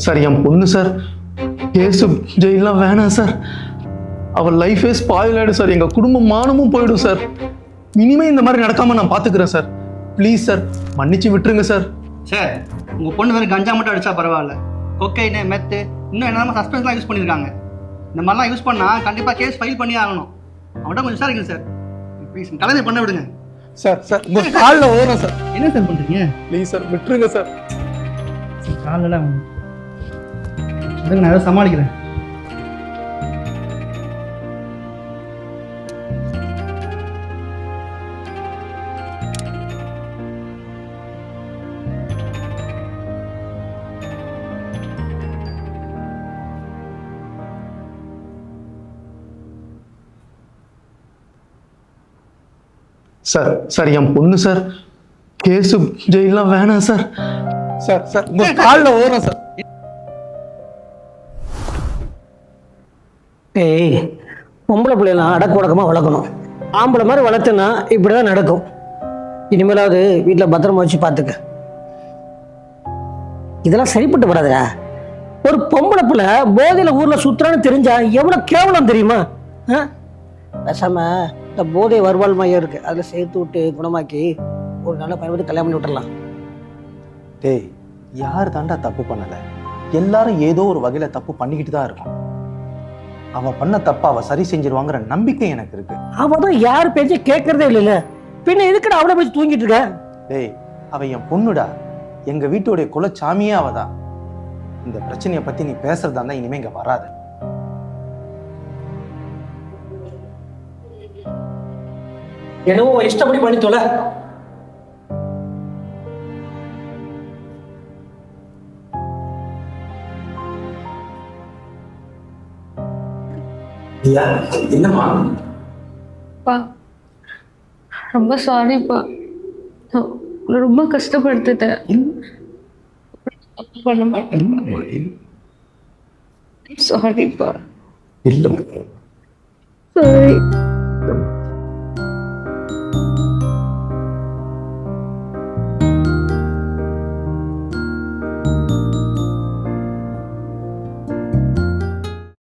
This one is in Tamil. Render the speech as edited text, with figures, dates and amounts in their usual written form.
சார் என் பொண்ணு சார் கேஸு ஜெயிலாம் வேணாம் சார். அவள் லைஃபே ஸ்பாயில் ஆகிடும் சார். எங்கள் குடும்பம் மானமும் போயிடும் சார். இனிமே இந்த மாதிரி நடக்காமல் நான் பார்த்துக்கிறேன் சார். ப்ளீஸ் சார், மன்னிச்சு விட்டுருங்க சார். சார் உங்கள் பொண்ணு வேறு கஞ்சா மட்டும் அடித்தா பரவாயில்ல, கொக்கைனு மெத்து இன்னும் என்னென்ன சஸ்பென்ஸ்லாம் யூஸ் பண்ணியிருக்காங்க. இந்த மாதிரிலாம் யூஸ் பண்ணால் கண்டிப்பாக கேஸ் ஃபைல் பண்ணி ஆகணும். அவன்கிட்ட கொஞ்சம் விசாரிங்க சார். ப்ளீஸ் கலந்து பண்ண விடுங்க சார். சார் உங்கள் காலில் ஓடுறேன் சார். என்ன சார் பண்ணுறீங்க? ப்ளீஸ் சார் விட்டுருங்க சார். காலில் நான் ஏதாவது சமாளிக்கிறேன். சார் சார் என் பொண்ணு சார் கேஸு ஜெயிலாம் வேணாம் சார். சார் சார் உங்கள் காலில் ஓடுறேன் சார். ஏய், பொம்பளை பிள்ளைலாம் அடக்க உடக்கமாக வளர்க்கணும். ஆம்பளை மாதிரி வளர்த்துனா இப்படி தான் நடக்கும். இனிமேலாவது வீட்டில் பத்திரமா வச்சு பார்த்துக்க. இதெல்லாம் சரிப்பட்டு வராதுடா. ஒரு பொம்பளை பிள்ளை போதையில் ஊரில் சுற்றுறான்னு தெரிஞ்சா எவ்வளோ கேவலம் தெரியுமா? பேசாம இந்த போதை வருவாள் மையம் இருக்கு, அதில் சேர்த்து விட்டு குணமாக்கி ஒரு நல்ல பையன் கல்யாணம் பண்ணி விட்டுறலாம். டேய், யார் தாண்டா தப்பு பண்ணலை? எல்லாரும் ஏதோ ஒரு வகையில் தப்பு பண்ணிக்கிட்டு தான் இருக்கும். அவன் பண்ண தப்ப அவ சரி செஞ்சிருவாங்கிற நம்பிக்கை எனக்கு இருக்கு. அவ தான் யார் பேச்ச கேட்கறதே இல்லைல்ல, பின்ன எதுக்குடா அவளை பேச்சு தூங்கிட்டு இருக்க? டேய், அவ என் பொண்ணுடா. எங்க வீட்டுடைய குலச்சாமியே அவதான். இந்த பிரச்சனையை பத்தி நீ பேசுறதா இருந்தா இனிமே இங்க வராது. என்னவோ இஷ்டப்படி பண்ணி தொலை. என்னம்மா? பா ரொம்ப சாரிப்பா, ரொம்ப கஷ்டப்படுத்திட்டேன். பண்ண மாட்டேன். சாரிப்பா. இல்ல சாரி.